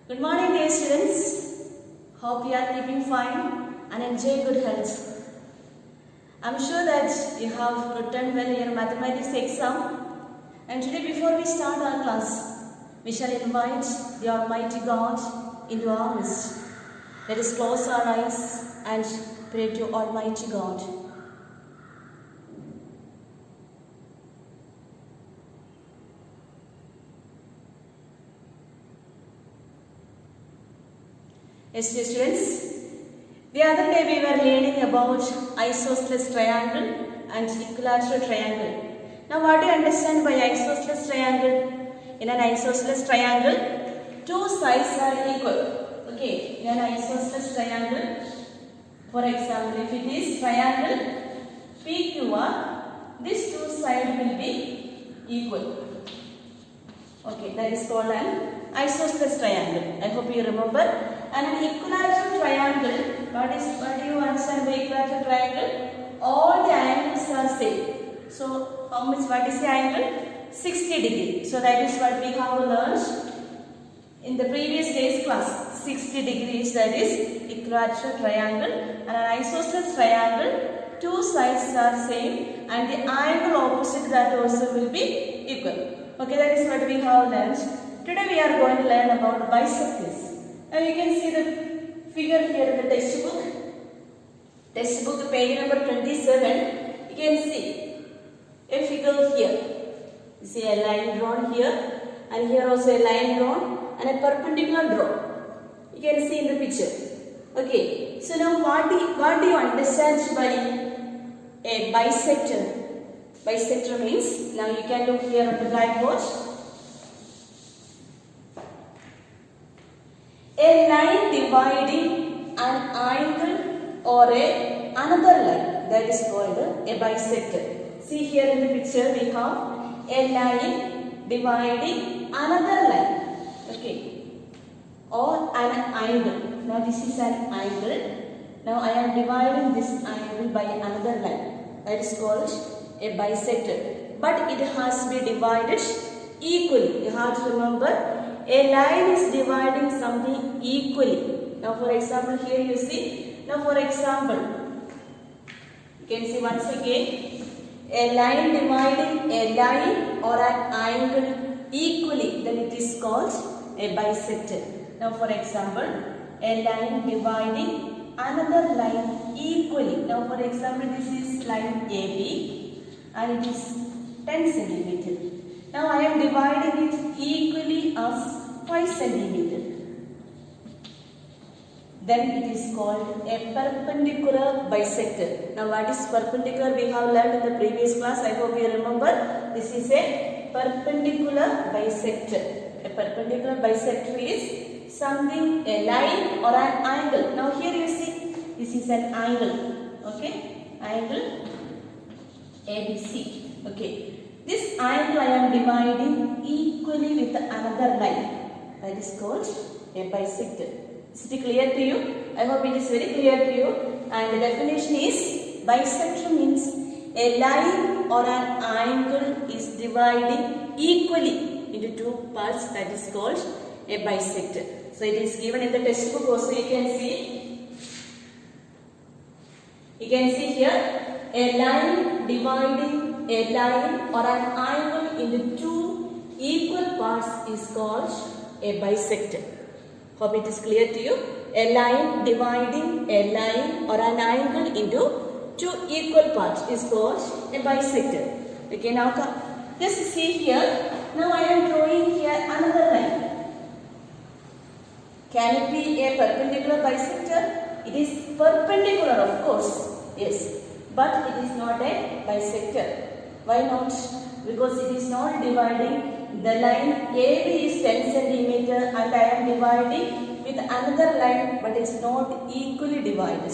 Good morning, dear students. Hope you are keeping fine and enjoy good health. I am sure that you have written well in your mathematics exam. And today, before we start our class, we shall invite the Almighty God into our midst. Let us close our eyes and pray to Almighty God. Yes, dear students, the other day we were learning about isosceles triangle and equilateral triangle. Now, what do you understand by isosceles triangle? In an isosceles triangle, two sides are equal. Okay, in an isosceles triangle, for example, if it is triangle PQR, these two sides will be equal. Okay, that is called an isosceles triangle. I hope you remember. And an equilateral triangle, what do you understand by equilateral triangle? All the angles are same. So, what is the angle? 60 degree. So, that is what we have learned in the previous day's class. 60 degrees, that is equilateral triangle. And an isosceles triangle, two sides are same and the angle opposite that also will be equal. Okay, that is what we have learned. Today we are going to learn about bisectors. Now you can see the figure here in the textbook. Textbook page number 27. You can see a figure here. You see a line drawn here and here also a line drawn and a perpendicular drawn. You can see in the picture. Okay. So now what do you understand by a bisector? Bisector means, now you can look here on the blackboard. A line dividing an angle or another line, that is called a bisector. See here in the picture we have a line dividing another line, okay, or an angle. Now this is an angle. Now I am dividing this angle by another line. That is called a bisector. But it has to be divided equally. You have to remember, a line is dividing something equally. Now for example, here you see. Now for example, you can see once again, a line dividing a line or an angle equally, then it is called a bisector. Now for example, a line dividing another line equally. Now for example, this is line AB and it is 10 centimeter. Now I am dividing it equally as 5 centimeter. Then it is called a perpendicular bisector. Now what is perpendicular? We have learned in the previous class. I hope you remember. This is a perpendicular bisector. A perpendicular bisector is something, a line or an angle. Now here you see, this is an angle. Okay, angle ABC. Okay. This angle I am dividing equally with another line. That is called a bisector. Is it clear to you? I hope it is very clear to you. And the definition is, bisector means a line or an angle is dividing equally into two parts. That is called a bisector. So it is given in the textbook also. You can see. You can see here a line dividing a line or an angle into two equal parts is called a bisector. Hope it is clear to you. A line dividing a line or an angle into two equal parts is called a bisector. Okay, now just see here. Now I am drawing here another line. Can it be a perpendicular bisector? It is perpendicular, of course. Yes. But it is not a bisector. Why not? Because it is not dividing. The line AB is 10 centimeter and I am dividing with another line, but it is not equally divided.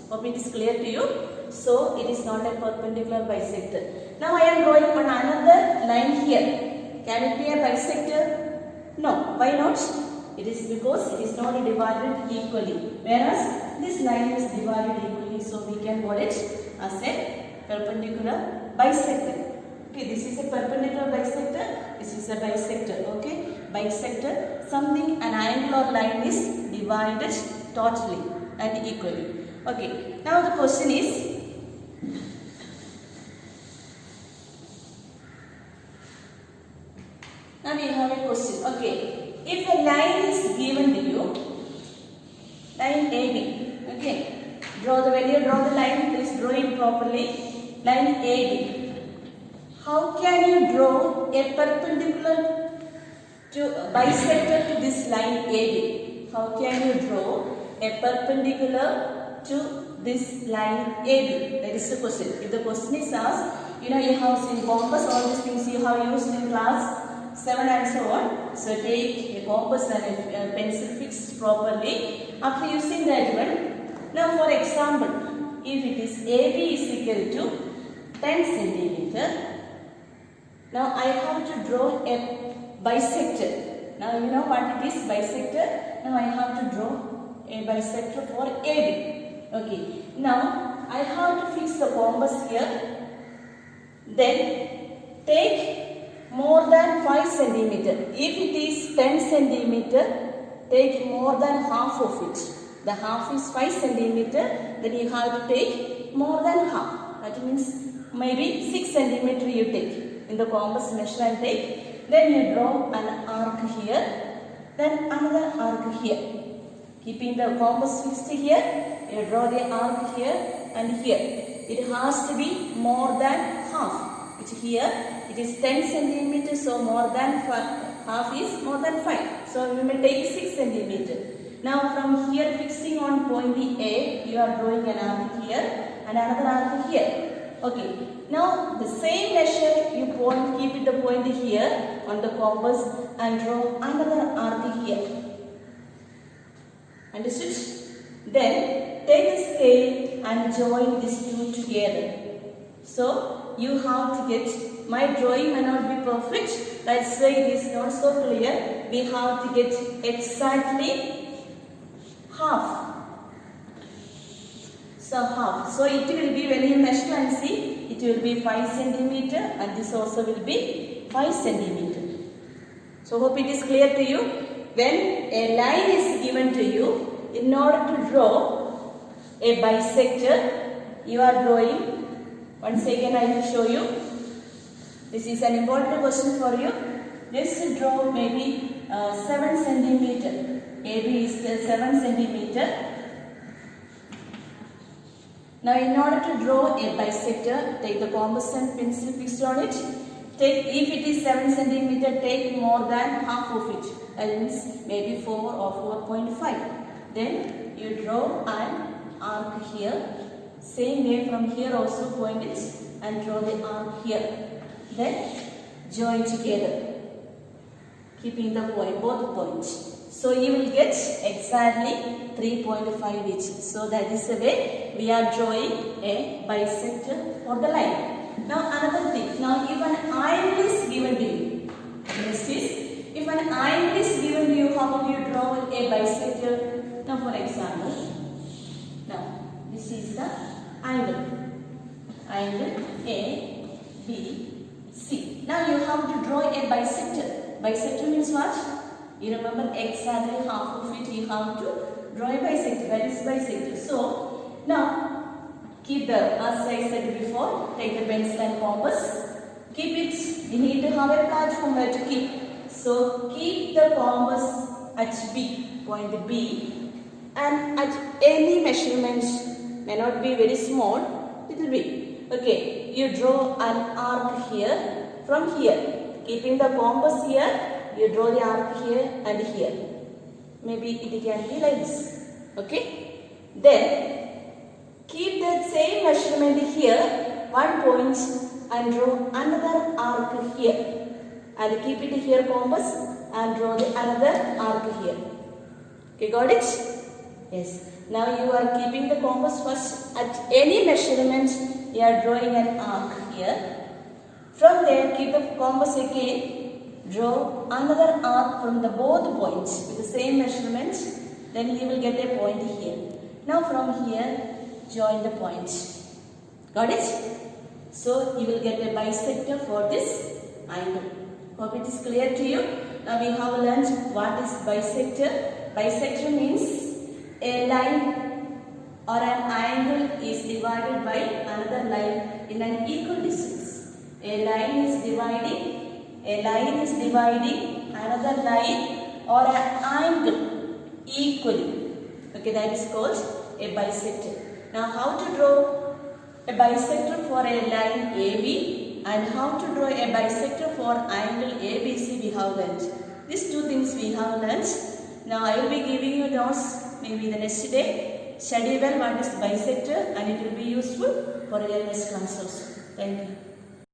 Hope it is clear to you. So it is not a perpendicular bisector. Now I am drawing on another line here. Can it be a bisector? No. Why not? It is because it is not divided equally. Whereas this line is divided equally, so we can call it as a perpendicular bisector. Okay, this is a perpendicular bisector, this is a bisector. Okay, bisector, something, an angle or line is divided totally and equally. Okay, now the question is, now we have a question. Okay, if a line is given to you, line AB, okay, when you draw the line, please draw it properly, line AB. How can you draw a perpendicular to bisector to this line AB? How can you draw a perpendicular to this line AB? That is the question. If the question is asked, you have seen compass, all these things you have used in class 7 and so on. So take a compass and a pencil fixed properly. After using that one, now for example, if it is AB is equal to 10 centimeter, now I have to draw a bisector. Now you know what it is, bisector. Now I have to draw a bisector for AB. Okay. Now I have to fix the compass here. Then take more than 5 centimeter. If it is 10 centimeter, take more than half of it. The half is 5 centimeter. Then you have to take more than half. That means maybe 6 centimeter you take. In the compass measure and take. Then you draw an arc here. Then another arc here. Keeping the compass fixed here, you draw the arc here and here. It has to be more than half. Which here it is 10 centimeters, so more than half is more than 5. So we may take 6 centimeters. Now from here fixing on point A, you are drawing an arc here and another arc here. Okay. Now the same measure you keep the point here on the compass and draw another arc here. Understood? Then take the scale and join these two together. So you have to get, my drawing may not be perfect, that's why it is not so clear. We have to get exactly half. So half. So it will be, when you measure and see, it will be 5 centimeter and this also will be 5 centimeter. So hope it is clear to you. When a line is given to you, in order to draw a bisector, you are drawing, once again I will show you. This is an important question for you. Just draw maybe 7 centimeter. AB is 7 centimeter. Now in order to draw a bisector, take the compass and pencil fixed on it. If it is 7 centimeter, take more than half of it. That means maybe 4 or 4.5. Then you draw an arc here. Same way from here also point it and draw the arc here. Then join together, keeping the point, both points. So you will get exactly 3.5 each. So that is the way we are drawing a bisector for the line. Now another thing. Now if an angle is given to you, this is, if an angle is given to you, how will you draw a bisector? Now for example, now this is the angle. Angle A, B, C. Now you have to draw a bisector. Bisector means what? You remember exactly half of it you have to draw a bisector. That is bisector. So now keep the, as I said before, take the pencil and compass. Keep it. You need to have a platform where to keep. So keep the compass at B, point B, and at any measurement, may not be very small, it will be. Okay, you draw an arc here from here. Keeping the compass here, you draw the arc here and here. Maybe it can be like this. Okay. Then keep that same measurement here, 1 point, and draw another arc here. And keep it here compass and draw the another arc here. Okay, got it? Yes. Now you are keeping the compass first. At any measurement, you are drawing an arc here. From there, keep the compass again. Draw another arc from the both points with the same measurement. Then you will get a point here. Now from here, join the point. Got it? So you will get a bisector for this angle. Hope it is clear to you. Now we have learned what is bisector. Bisector means a line or an angle is divided by another line in an equal distance. A line is dividing another line or an angle equally. Okay, that is called a bisector. Now how to draw a bisector for a line AB and how to draw a bisector for angle ABC we have learned. These two things we have learned. Now I will be giving you notes maybe the next day. Study well what is bisector and it will be useful for your next class also. Thank you.